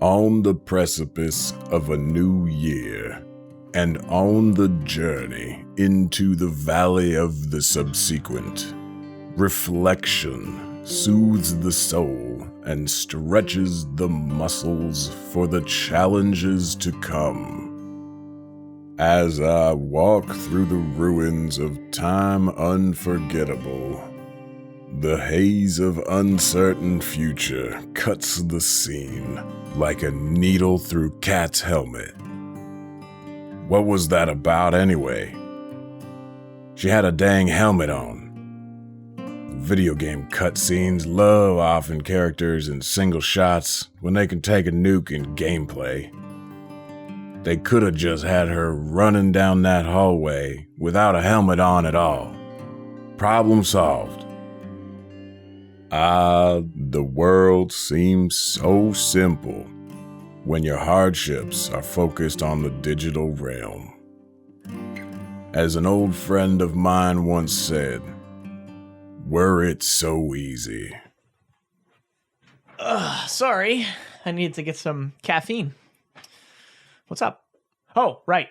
On the precipice of a new year, and on the journey into the valley of the subsequent, reflection soothes the soul and stretches the muscles for the challenges to come. As I walk through the ruins of time unforgettable, the haze of uncertain future cuts the scene like a needle through Cat's helmet. What was that about anyway? She had a dang helmet on. Video game cutscenes love offing characters in single shots when they can take a nuke in gameplay. They could have just had her running down that hallway without a helmet on at all. Problem solved. The world seems so simple when your hardships are focused on the digital realm. As an old friend of mine once said, were it so easy. Sorry, I need to get some caffeine. What's up? Oh, right.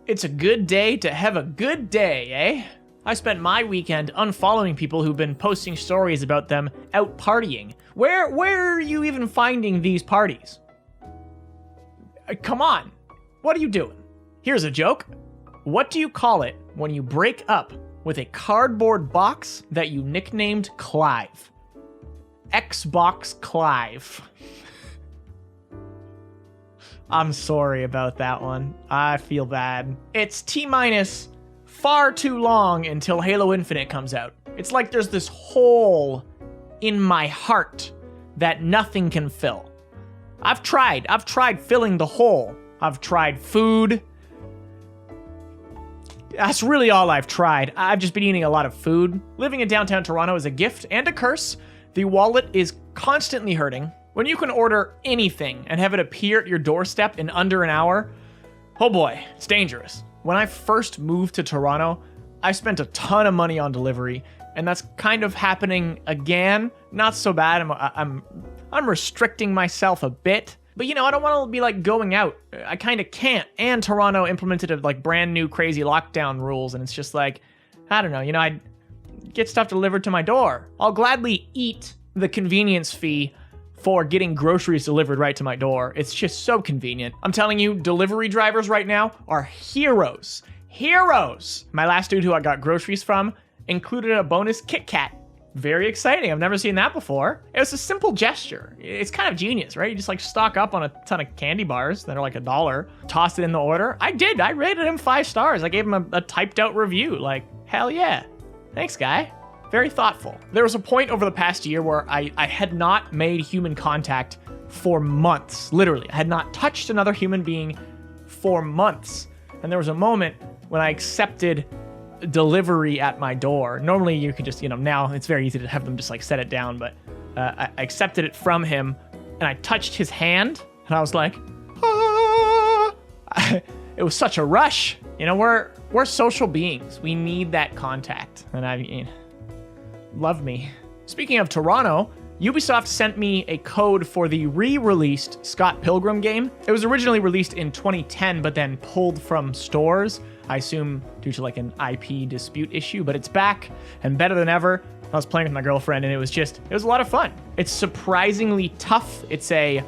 It's a good day to have a good day, eh? I spent my weekend unfollowing people who've been posting stories about them out partying. Where are you even finding these parties? Come on, what are you doing? Here's a joke. What do you call it when you break up with a cardboard box that you nicknamed Clive? Xbox Clive. I'm sorry about that one. I feel bad. It's T-minus far too long until Halo Infinite comes out. It's like there's this hole in my heart that nothing can fill. I've tried filling the hole. I've tried food. That's really all I've tried. I've just been eating a lot of food. Living in downtown Toronto is a gift and a curse. The wallet is constantly hurting. When you can order anything and have it appear at your doorstep in under an hour, oh boy, it's dangerous. When I first moved to Toronto, I spent a ton of money on delivery, and that's kind of happening again. Not so bad. I'm restricting myself a bit, but I don't want to be like going out. I kind of can't. And Toronto implemented like brand new crazy lockdown rules, and it's just like, I don't know. I'd get stuff delivered to my door. I'll gladly eat the convenience fee for getting groceries delivered right to my door. It's just so convenient. I'm telling you, delivery drivers right now are heroes. Heroes! My last dude who I got groceries from included a bonus Kit Kat. Very exciting. I've never seen that before. It was a simple gesture. It's kind of genius, right? You just like stock up on a ton of candy bars that are like $1, toss it in the order. I did. I rated him 5 stars. I gave him a typed out review. Like, hell yeah. Thanks, guy. Very thoughtful. There was a point over the past year where I had not made human contact for months. Literally, I had not touched another human being for months. And there was a moment when I accepted delivery at my door. Normally you could just, now it's very easy to have them just like set it down, but I accepted it from him and I touched his hand and I was like, ah! It was such a rush. We're social beings. We need that contact. And love me. Speaking of Toronto, Ubisoft sent me a code for the re-released Scott Pilgrim game. It was originally released in 2010, but then pulled from stores, I assume due to like an IP dispute issue, but it's back and better than ever. I was playing with my girlfriend and it was a lot of fun. It's surprisingly tough. It's a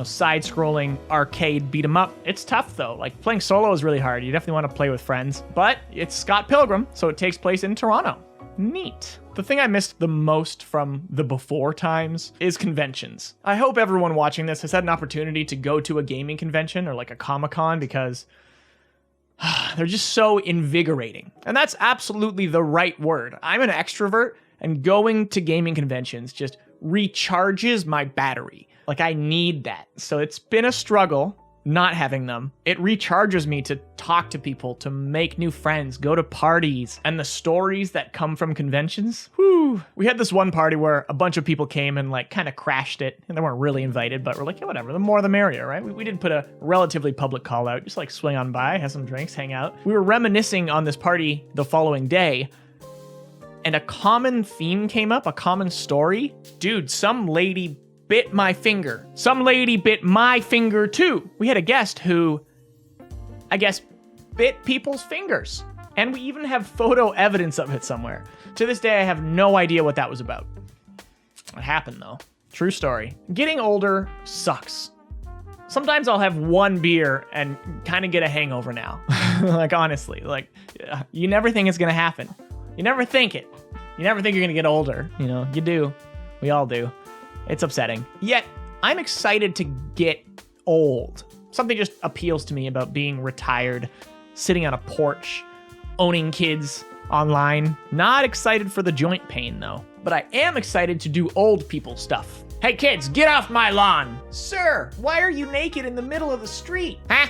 side-scrolling arcade beat 'em up. It's tough though. Like playing solo is really hard. You definitely want to play with friends, but it's Scott Pilgrim, so it takes place in Toronto. Neat. The thing I missed the most from the before times is conventions. I hope everyone watching this has had an opportunity to go to a gaming convention or like a Comic-Con because they're just so invigorating. And that's absolutely the right word. I'm an extrovert and going to gaming conventions just recharges my battery. Like I need that. So it's been a struggle not having them. It recharges me to talk to people, to make new friends, go to parties, and the stories that come from conventions. Whew. We had this one party where a bunch of people came and like kind of crashed it, and they weren't really invited, but we're like, yeah, whatever, the more the merrier, right? We did put a relatively public call out, just like swing on by, have some drinks, hang out. We were reminiscing on this party the following day, and a common theme came up, a common story. Dude, some lady bit my finger. Some lady bit my finger too. We had a guest who, I guess, bit people's fingers. And we even have photo evidence of it somewhere. To this day, I have no idea what that was about. It happened though. True story. Getting older sucks. Sometimes I'll have one beer and kind of get a hangover now. Like, honestly, like, you never think it's going to happen. You never think it. You never think you're going to get older. You know, you do. We all do. It's upsetting. Yet, I'm excited to get old. Something just appeals to me about being retired, sitting on a porch, owning kids online. Not excited for the joint pain, though. But I am excited to do old people stuff. Hey kids, get off my lawn! Sir, why are you naked in the middle of the street? Huh?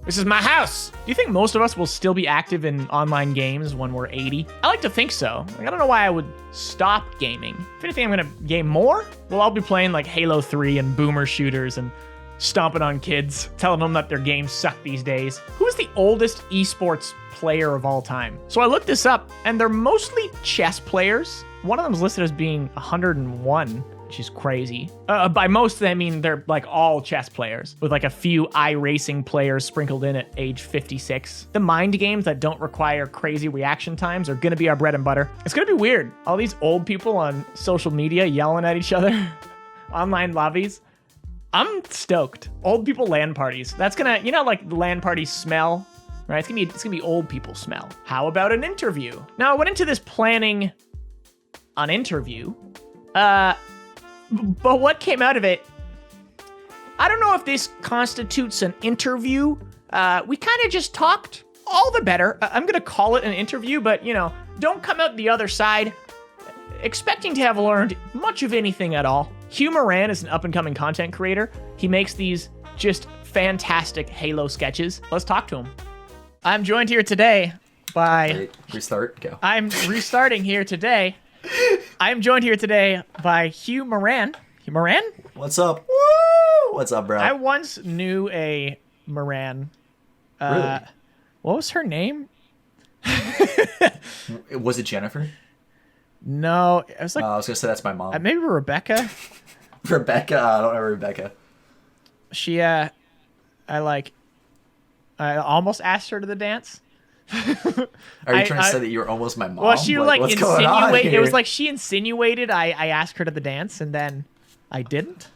This is my house! Do you think most of us will still be active in online games when we're 80? I like to think so. Like, I don't know why I would stop gaming. If anything, I'm gonna game more. Well, I'll be playing like Halo 3 and boomer shooters and stomping on kids, telling them that their games suck these days. Who is the oldest esports player of all time? So I looked this up, and they're mostly chess players. One of them's listed as being 101. Which is crazy. By most, I mean they're like all chess players, with like a few iRacing players sprinkled in at age 56. The mind games that don't require crazy reaction times are gonna be our bread and butter. It's gonna be weird. All these old people on social media yelling at each other, online lobbies. I'm stoked. Old people LAN parties. That's gonna, you know, like the LAN party smell, right? It's gonna be old people smell. How about an interview? Now I went into this planning an interview. But what came out of it, I don't know if this constitutes an interview. We kind of just talked. All the better. I'm going to call it an interview, but, you know, don't come out the other side expecting to have learned much of anything at all. Hugh Moran is an up-and-coming content creator. He makes these just fantastic Halo sketches. Let's talk to him. I'm joined here today by... Wait, restart, go. I'm restarting here today. I'm joined here today by Hew Moran. Hew Moran? What's up? Woo! What's up, bro? I once knew a Moran. Really? What was her name? Was it Jennifer? No, it was like... I was going to say that's my mom. maybe Rebecca? Rebecca? I don't know Rebecca. She, I almost asked her to the dance. Are you trying to say that you were almost my mom? Well, she like what's going on insinuated. here? It was like she insinuated I asked her to the dance, and then I didn't.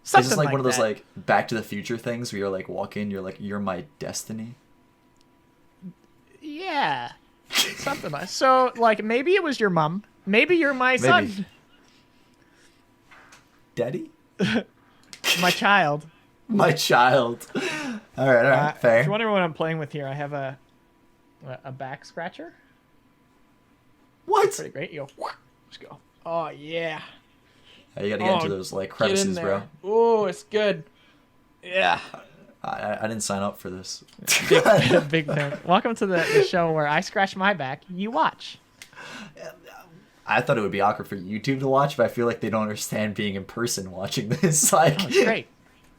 Something Is this like one of those that. like Back to the Future things where you're like walk in, you're like, you're my destiny? Yeah, something like so. Like maybe it was your mom. Maybe you're my son. Daddy? My child. My child. All right, fair. If you wonder what I'm playing with here, I have a back scratcher. What? Pretty great. You go. Let's go. Oh yeah. You gotta get into those like crevices, bro. Oh, it's good. Yeah. I didn't sign up for this. Big fan. Welcome to the show where I scratch my back, you watch. I thought it would be awkward for YouTube to watch, but I feel like they don't understand being in person watching this. Like, Oh, it's great.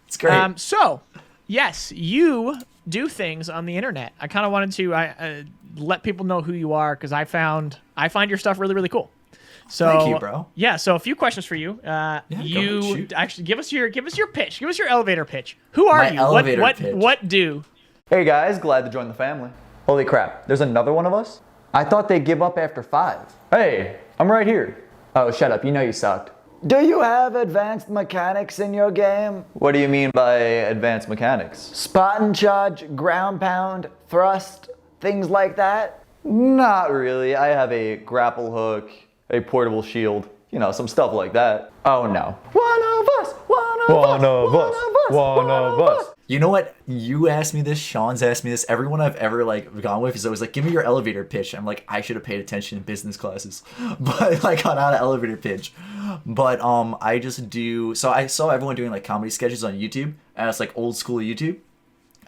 It's great. So, yes, you do things on the internet. I kind of wanted to let people know who you are because I find your stuff really, really cool. So, thank you, bro. Yeah. So, a few questions for you. go ahead, You shoot. actually give us your pitch. Give us your elevator pitch. Who are My you? elevator pitch. What do? Hey guys, glad to join the family. Holy crap, there's another one of us? I thought they'd give up after 5. Hey, I'm right here. Oh, shut up, you know you sucked. Do you have advanced mechanics in your game? What do you mean by advanced mechanics? Spot and charge, ground pound, thrust, things like that? Not really, I have a grapple hook, a portable shield, you know, some stuff like that. Oh no. One of us! One of us! You know what? You asked me this, Sean's asked me this, everyone I've ever like gone with is always like, give me your elevator pitch. I'm like, I should have paid attention in business classes. But like on how to elevator pitch. But I just do, so I saw everyone doing like comedy sketches on YouTube, and it's like old school YouTube.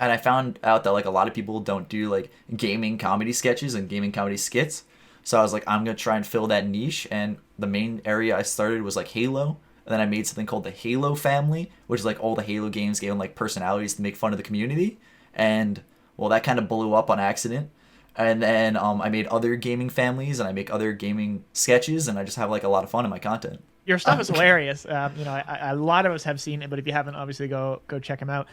And I found out that like a lot of people don't do like gaming comedy sketches and gaming comedy skits. So I was like, I'm gonna try and fill that niche, and the main area I started was like Halo. And then I made something called the Halo family, which is like all the Halo games gave them like personalities to make fun of the community. And well, that kind of blew up on accident. And then I made other gaming families, and I make other gaming sketches, and I just have like a lot of fun in my content. Your stuff is hilarious. You know, a lot of us have seen it, but if you haven't, obviously go check him out.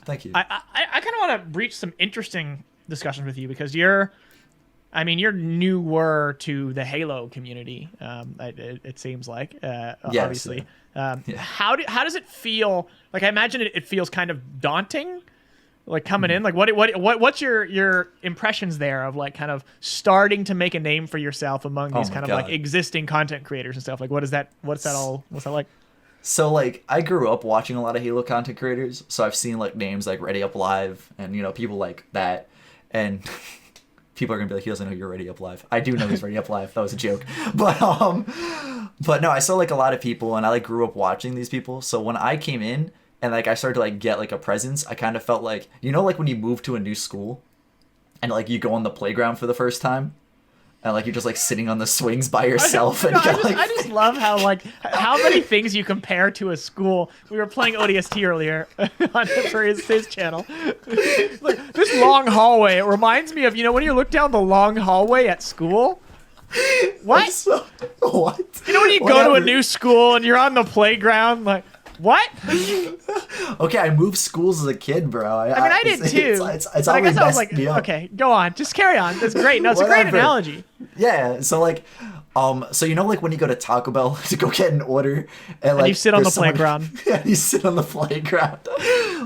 Thank you. I kind of want to breach some interesting discussions with you because you're newer to the Halo community. It seems like, Yes, obviously. How does it feel? Like, I imagine it feels kind of daunting. Like coming in, like what's your impressions there of like kind of starting to make a name for yourself among these kind of like existing content creators and stuff? Like what's that like? So like I grew up watching a lot of Halo content creators, so I've seen like names like Ready Up Live and people like that, and people are gonna be like, he doesn't know you're Ready Up Live. I do know he's Ready Up Live. That was a joke, but no, I saw like a lot of people, and I like grew up watching these people. So when I came in. And like I started to like get like a presence, I kind of felt like like when you move to a new school and like you go on the playground for the first time and like you're just like sitting on the swings by yourself. I just love how many things you compare to a school. We were playing ODST earlier for his channel. Like this long hallway, it reminds me of when you look down the long hallway at school. What? What? When you go to a new school and you're on the playground, like. What? Okay, I moved schools as a kid, bro. I did too. It's I guess I was like, okay, go on. Just carry on. That's great. No, it's a great analogy. Yeah, so like, so like when you go to Taco Bell to go get an order, and you sit on the playground. Yeah, you sit on the playground.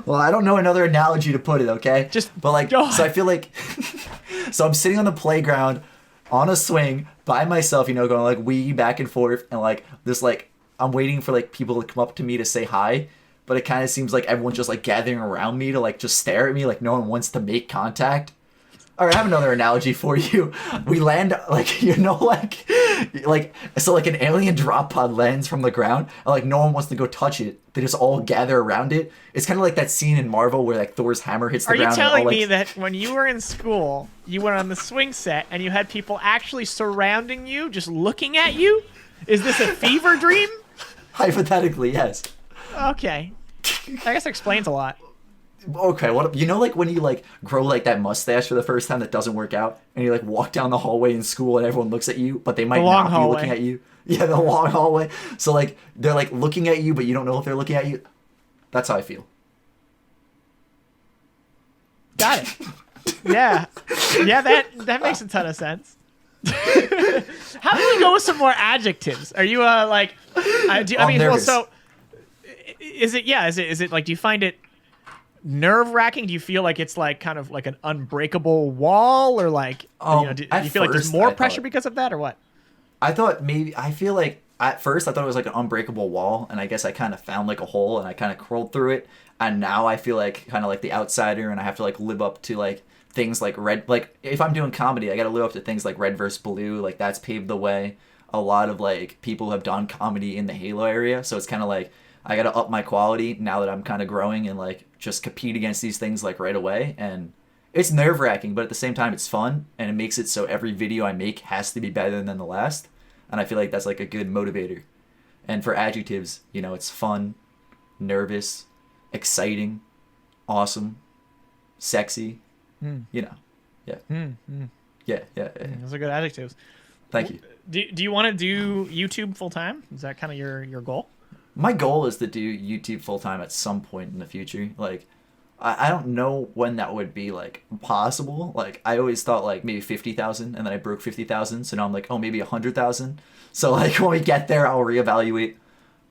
Well, I don't know another analogy to put it, okay? But like, so I feel like, so I'm sitting on the playground on a swing by myself, going like wee back and forth, and like this like. I'm waiting for like people to come up to me to say hi, but it kind of seems like everyone's just like gathering around me to like just stare at me like no one wants to make contact. All right, I have another analogy for you. We land like so like an alien drop pod lands from the ground and like no one wants to go touch it. They just all gather around it. It's kind of like that scene in Marvel where like Thor's hammer hits the ground. Are you telling me that when you were in school, you were on the swing set and you had people actually surrounding you, just looking at you? Is this a fever dream? Hypothetically, yes. Okay. I guess it explains a lot. Okay, what like when you like grow like that mustache for the first time that doesn't work out, and you like walk down the hallway in school and everyone looks at you, but they might not be looking at you. Yeah, the long hallway. So like they're like looking at you, but you don't know if they're looking at you. That's how I feel. Got it. Yeah, that makes a ton of sense. How do we go with some more adjectives? Are you like? Nervous. So is it like? Do you find it nerve-wracking? Do you feel like it's like kind of like an unbreakable wall, or like do you feel like there's more pressure because of that, or what? I feel like at first I thought it was like an unbreakable wall, and I guess I kind of found like a hole and I kind of crawled through it, and now I feel like kind of like the outsider, and I have to like live up to like things like like if I'm doing comedy, I got to live up to things like red versus blue, like that's paved the way. A lot of like people have done comedy in the Halo area, so it's kind of like I got to up my quality now that I'm kind of growing and like just compete against these things like right away. And it's nerve-wracking, but at the same time it's fun, and it makes it so every video I make has to be better than the last, and I feel like that's like a good motivator. And for adjectives, it's fun, nervous, exciting, awesome, sexy. Yeah. Yeah. Those are good adjectives. Thank you. Do you want to do YouTube full time? Is that kind of your goal? My goal is to do YouTube full time at some point in the future. Like, I don't know when that would be like possible. Like, I always thought like maybe 50,000, and then I broke 50,000. So now I'm like, oh, maybe 100,000. So like when we get there, I'll reevaluate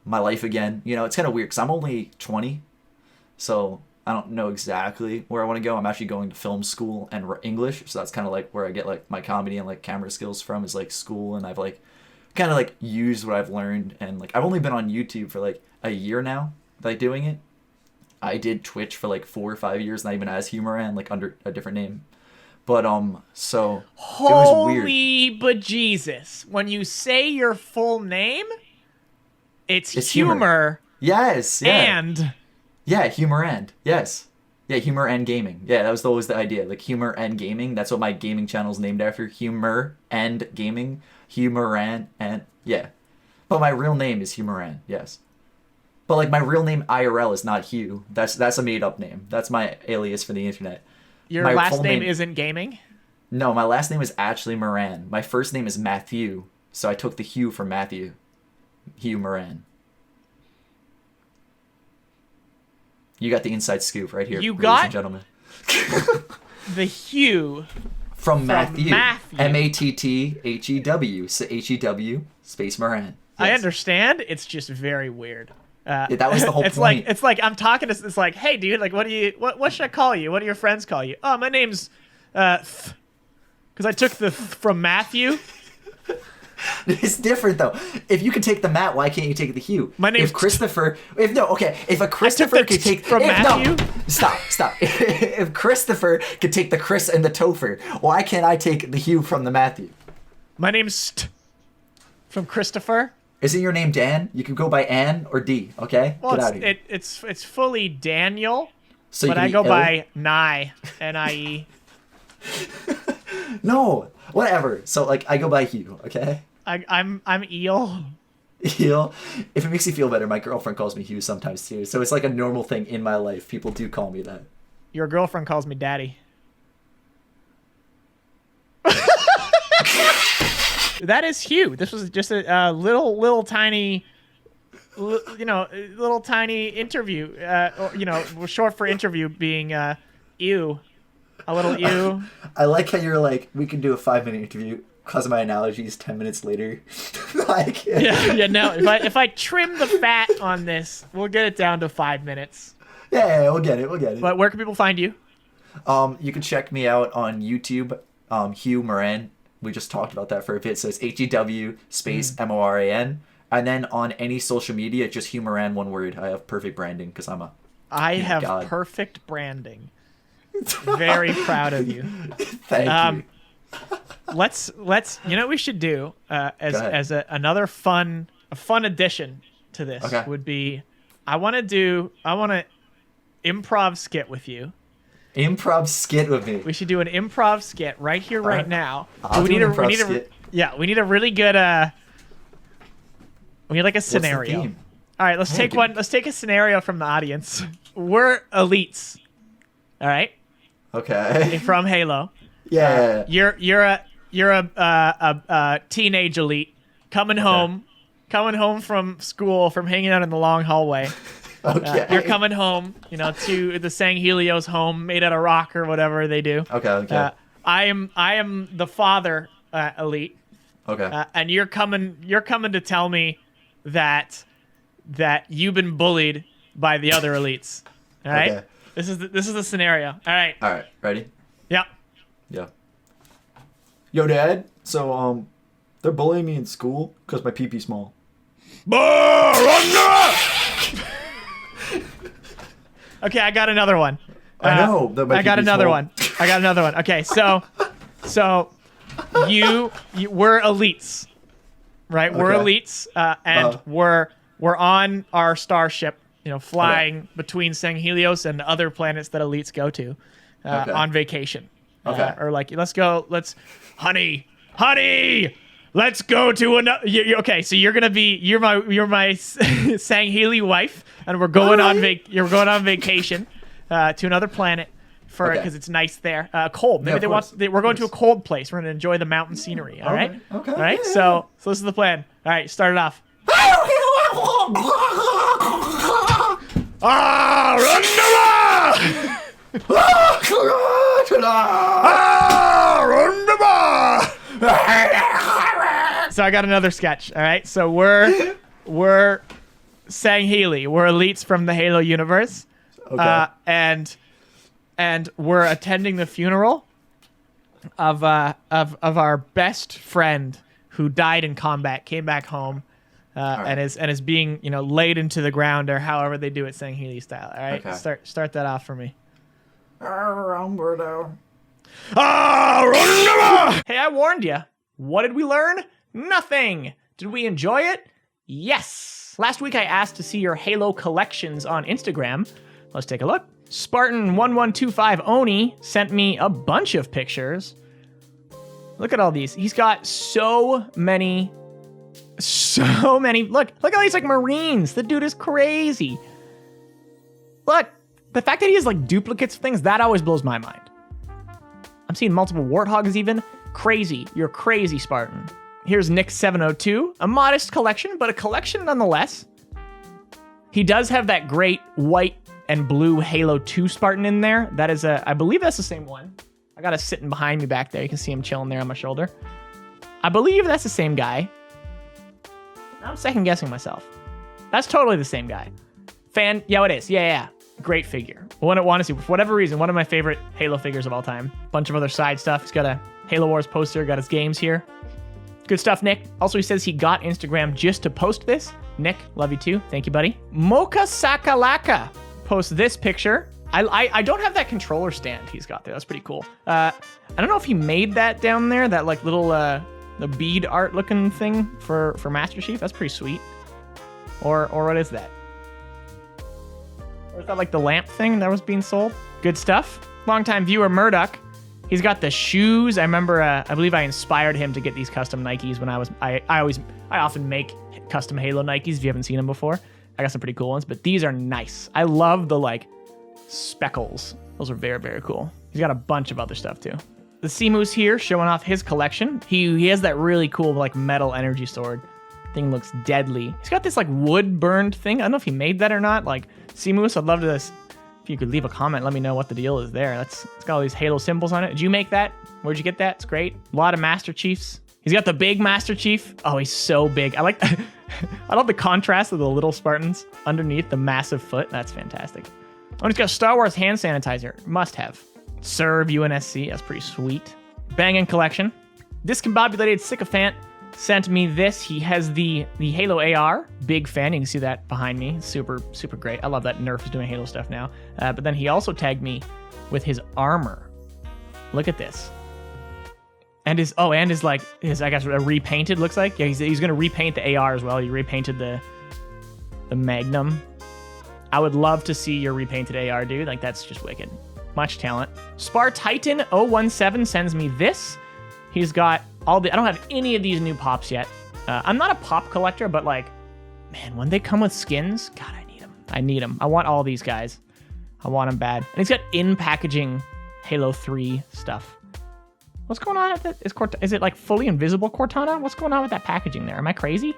my life again. It's kind of weird because I'm only 20, so I don't know exactly where I want to go. I'm actually going to film school and English, so that's kind of like where I get like my comedy and like camera skills from, is like school. And I've like kind of like used what I've learned, and like I've only been on YouTube for like a year now, like doing it. I did Twitch for like 4 or 5 years, not even as Hew Moran, like under a different name. But so it was weird. Holy bejesus! When you say your full name, it's humor. Yes. Yeah. And. Yeah, Hew Moran. Yes. Yeah, Humor and Gaming. Yeah, that was always the idea. Like Humor and Gaming. That's what my gaming channel is named after. Humor and Gaming. Hew Moran and yeah. But my real name is Hew Moran. Yes. But like my real name IRL is not Hugh. That's a made up name. That's my alias for the internet. Your last name isn't Gaming? No, my last name is actually Moran. My first name is Matthew, so I took the Hugh from Matthew. Hew Moran. You got the inside scoop right here, You ladies got- and gentlemen. The Hugh. From Matthew. Matthew. Mathew. So Hew space Moran. I Yes. understand. It's just very weird. Yeah, that was the whole it's point. like I'm talking to. It's like, hey, dude, like, what should I call you? What do your friends call you? Oh, my name's, because I took the from Matthew. It's different though. If you can take the Matt, why can't you take the Hugh? My name's if Christopher. If a Christopher the could take from Matthew. No, stop. If Christopher could take the Chris and the Topher, why can't I take the Hugh from the Matthew? My name's from Christopher. Isn't your name Dan? You can go by Ann or D. Okay, Well, get out of here. it's fully Daniel, So you but can I be go ill? by Nye, N-I-E. No, whatever. So like I go by Hugh. Okay. I'm Eel. Hugh. If it makes you feel better, my girlfriend calls me Hugh sometimes too. So it's like a normal thing in my life. People do call me that. Your girlfriend calls me Daddy. That is Hugh. This was just a little tiny, little tiny interview. Short for interview being ew, a little ew. I like how you're like, we can do a 5-minute interview because of my analogies 10 minutes later. Like, Yeah. No, if I trim the fat on this, we'll get it down to 5 minutes. yeah, we'll get it. But where can people find you? You can check me out on YouTube, Hew Moran. We just talked about that for a bit. So it's Hew space Moran. And then on any social media, just Hew Moran, one word. I have perfect branding because I'm a I have God. perfect branding. Very proud of you. thank you. Let's you know what we should do as another fun addition to this Okay. would be I want to improv skit with you. Improv skit with me. We should do an improv skit right here right now. I'll we do need an a improv we need skit. we need a really good we need like a What's the scenario. theme? All right, let's take one. Let's take a scenario from the audience. We're elites. All right, Okay. from Halo. Yeah. You're a teenage elite coming home from school from hanging out in the long hallway. Okay. You're coming home, to the Sang Helios home made out of rock or whatever they do. Okay. I am the father elite, Okay. and you're coming to tell me that you've been bullied by the other elites. All right. Okay. This is the scenario. All right. All right. Ready? Yep. Yeah. Yo, Dad. So, they're bullying me in school because my pee-pee small. Okay, I got another one. I know. That my I got pee-pee's another small. one. I got another one. Okay, so we're elites, right? We're Okay. elites, and we're on our starship, flying between Sang Helios and other planets that elites go to Okay. on vacation. Okay. Or like, honey, let's go to another. Okay, so you're my Sang Heli wife, and we're going on you're going on vacation to another planet because it's nice there. Cold. Maybe of course. we're going to a cold place. We're gonna enjoy the mountain scenery. All right. Okay. All right. Yeah. So this is the plan. All right. Start it off. So I got another sketch. All right. So we're Sang Heli. We're elites from the Halo universe. Okay. And we're attending the funeral of our best friend who died in combat, came back home, and is being laid into the ground or however they do it, Sang Heli style. All right. Okay. Start that off for me. Hey, I warned you. What did we learn? Nothing. Did we enjoy it? Yes. Last week I asked to see your Halo collections on Instagram. Let's take a look. Spartan1125 Oni sent me a bunch of pictures. Look at all these. He's got so many. Look at these Marines. The dude is crazy. Look, the fact that he has duplicates of things, that always blows my mind. I'm seeing multiple warthogs even. Crazy. You're crazy, Spartan. Here's Nick702, a modest collection, but a collection nonetheless. He does have that great white and blue Halo 2 Spartan in there. That is I believe that's the same one. I got it sitting behind me back there. You can see him chilling there on my shoulder. I believe that's the same guy. I'm second guessing myself. That's totally the same guy. Yeah, it is. Yeah. Great figure. Want to see, for whatever reason, one of my favorite Halo figures of all time. Bunch of other side stuff. He's got a Halo Wars poster, got his games here. Good stuff, Nick. Also, he says he got Instagram just to post this. Nick, love you too. Thank you, buddy. Mocha Sakalaka posts this picture. I don't have that controller stand he's got there. That's pretty cool. I don't know if he made that down there, that like little the bead art looking thing for Master Chief. That's pretty sweet. Or what is that? Or is that like the lamp thing that was being sold? Good stuff. Longtime viewer Murdoch. He's got the shoes. I remember, I believe I inspired him to get these custom Nikes when I often make custom Halo Nikes if you haven't seen them before. I got some pretty cool ones, but these are nice. I love the like speckles. Those are very, very cool. He's got a bunch of other stuff too. The Seamoose here showing off his collection. He has that really cool like metal energy sword. Thing looks deadly. He's got this like wood burned thing. I don't know if he made that or not. Like Seamoose, I'd love to, if you could leave a comment, let me know what the deal is there. It's got all these Halo symbols on it. Did you make that? Where'd you get that? It's great. A lot of Master Chiefs. He's got the big Master Chief. Oh, he's so big. I like I love the contrast of the little Spartans underneath the massive foot. That's fantastic. Oh, he's got a Star Wars hand sanitizer. Must have. Serve UNSC. That's pretty sweet. Banging collection. Discombobulated Sycophant sent me this. He has the Halo AR. Big fan. You can see that behind me. Super, super great. I love that Nerf is doing Halo stuff now. But then he also tagged me with his armor. Look at this. And his like his, I guess, repainted looks like. Yeah, he's gonna repaint the AR as well. He repainted the Magnum. I would love to see your repainted AR, dude. Like, that's just wicked. Much talent. Spar Titan 017 sends me this. He's got all the, I don't have any of these new pops yet. I'm not a pop collector, but like, man, when they come with skins, God, I need them. I need them. I want all these guys. I want them bad. And he's got in-packaging Halo 3 stuff. What's going on with it? Is it like fully invisible Cortana? What's going on with that packaging there? Am I crazy?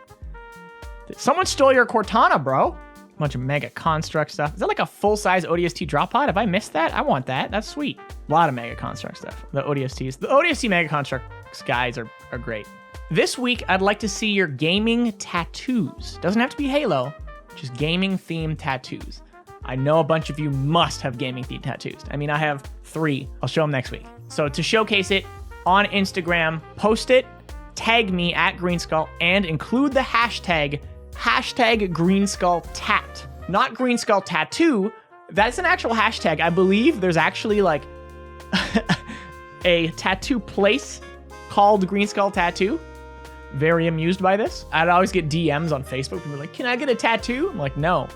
Someone stole your Cortana, bro. Bunch of Mega Construct stuff. Is that like a full-size ODST drop pod? Have I missed that? I want that. That's sweet. A lot of Mega Construct stuff. The ODSTs. The ODST Mega Constructs guys are great. This week, I'd like to see your gaming tattoos. Doesn't have to be Halo, just gaming-themed tattoos. I know a bunch of you must have gaming-themed tattoos. I mean, I have 3. I'll show them next week. So to showcase it on Instagram, post it, tag me at Greenskull, and include the hashtag GreenskullTat. Not Greenskull Tattoo. That's an actual hashtag. I believe there's actually like a tattoo place called Greenskull Tattoo. Very amused by this. I'd always get DMs on Facebook. People are like, can I get a tattoo? I'm like, no.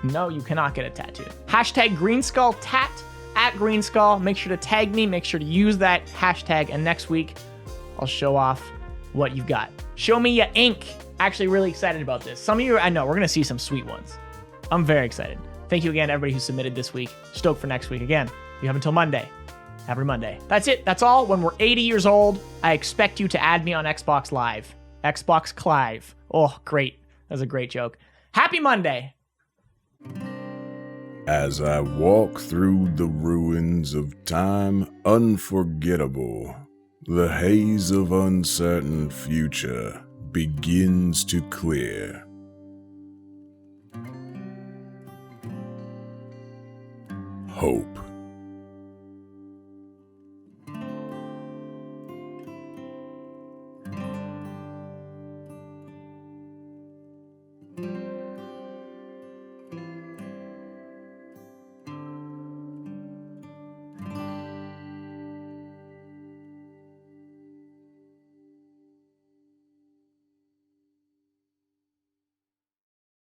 No, you cannot get a tattoo. Hashtag GreenskullTat at Greenskull. Make sure to tag me. Make sure to use that hashtag. And next week, I'll show off what you've got. Show me your ink. Actually really excited about this. Some of you, I know, we're going to see some sweet ones. I'm very excited. Thank you again, everybody who submitted this week. Stoked for next week. Again, you have until Monday. Every Monday. That's it. That's all. When we're 80 years old, I expect you to add me on Xbox Live. Xbox Clive. Oh, great. That was a great joke. Happy Monday. As I walk through the ruins of time unforgettable, the haze of uncertain future begins to clear. Hope.